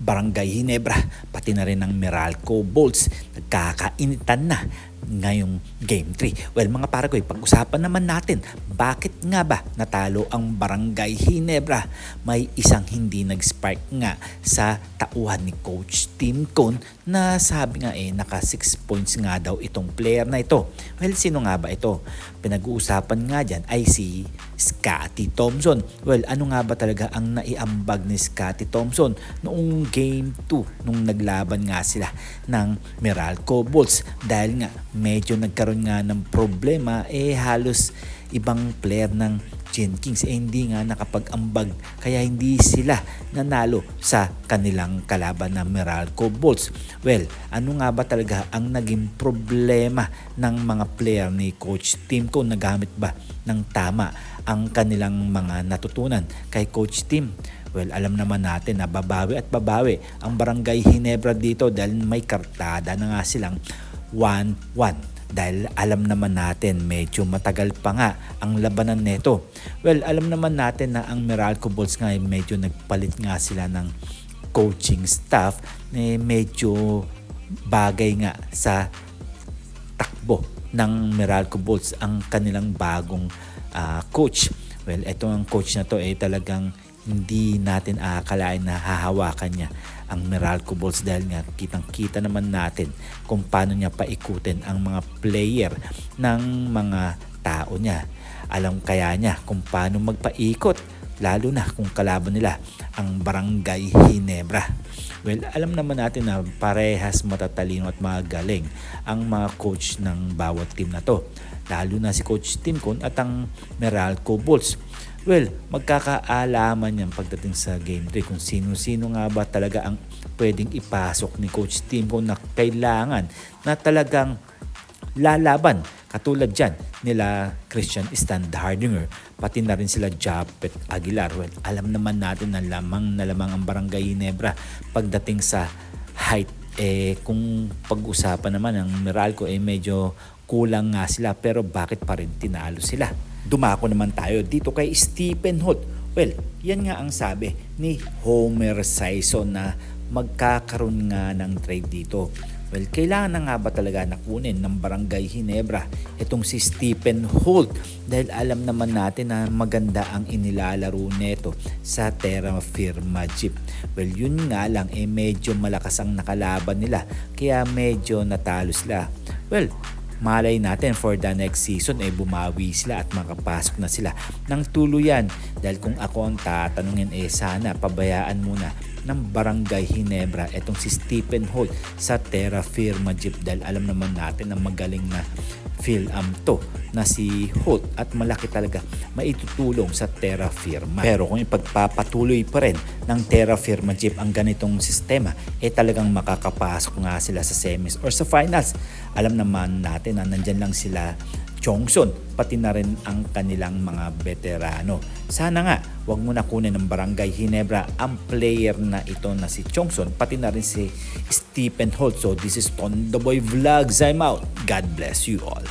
Barangay Ginebra, pati na rin ng Meralco Bolts, nagkakainitan na ngayong Game 3. Well mga paragoy, pag-usapan naman natin, bakit nga ba natalo ang Barangay Ginebra? May isang hindi nag-spark nga sa tauhan ni Coach Tim Cone na sabi nga naka 6 points nga daw itong player na ito. Well, sino nga ba ito? Pinag-uusapan nga dyan ay si Scotty Thompson. Well, ano nga ba talaga ang naiambag ni Scotty Thompson noong Game 2 nung naglaban nga sila ng Meralco Bolts? Dahil nga medyo nagkaroon nga ng problema, halos ibang player ng Gen Kings hindi nga nakapag-ambag, kaya hindi sila nanalo sa kanilang kalaban na Meralco Bolts. Well, ano nga ba talaga ang naging problema ng mga player ni Coach Tim Cone? Nagamit ba ng tama ang kanilang mga natutunan kay Coach Tim? Well, alam naman natin na babawi at babawi ang Barangay Ginebra dito dahil may kartada na nga silang 1-1. Dahil alam naman natin medyo matagal pa nga ang labanan nito. Well, alam naman natin na ang Meralco Bolts nga medyo nagpalit nga sila ng coaching staff na medyo bagay nga sa takbo ng Meralco Bolts ang kanilang bagong coach. Well, ito ang coach na to talagang hindi natin aakalain na hahawakan niya ang Meralco Bolts dahil nga kitang-kita naman natin kung paano niya paikutin ang mga player ng mga tao niya. Alam kaya niya kung paano magpaikot, lalo na kung kalaban nila ang Barangay Ginebra. Well, alam naman natin na parehas matatalino at magaling ang mga coach ng bawat team na to, lalo na si Coach Tim Cone at ang Meralco Bolts. Well, magkakaalaman yan pagdating sa Game 3 kung sino-sino nga ba talaga ang pwedeng ipasok ni Coach Tim Cone na kailangan na talagang lalaban. Katulad dyan nila Christian Standhardinger, pati na rin sila Japet Aguilar. Well, alam naman natin na lamang ang Barangay Ginebra pagdating sa height. Kung pag-usapan naman ng Meralco medyo kulang nga sila, pero bakit pa rin tinalo sila? Dumako naman tayo dito kay Stephen Holt. Well, yan nga ang sabi ni Homer Sison na magkakaroon nga ng trade dito. Well, kailangan na nga ba talaga nakunin ng Barangay Ginebra itong si Stephen Holt dahil alam naman natin na maganda ang inilalaro neto sa Terra Firma Jeep. Well, yun nga lang medyo malakas ang nakalaban nila kaya medyo natalo sila. Well, malay natin for the next season bumawi sila at makapasok na sila ng tuluyan. Dahil kung ako ang tatanungin sana pabayaan muna ng Barangay Ginebra itong si Stephen Holt sa Terra Firma Jeep dahil alam naman natin na magaling na to na si Holt at malaki talaga maitutulong sa Terra Firma. Pero kung ipagpapatuloy pa rin ng Terra Firma Jeep ang ganitong sistema talagang makakapasok nga sila sa semis or sa finals. Alam naman natin na nandyan lang sila Chongson, pati na rin ang kanilang mga veterano. Sana nga, wag mo na kunin ng Barangay Ginebra ang player na ito na si Chongson, pati na rin si Stephen Holt. So this is Tondo Boy Vlogs. I'm out. God bless you all.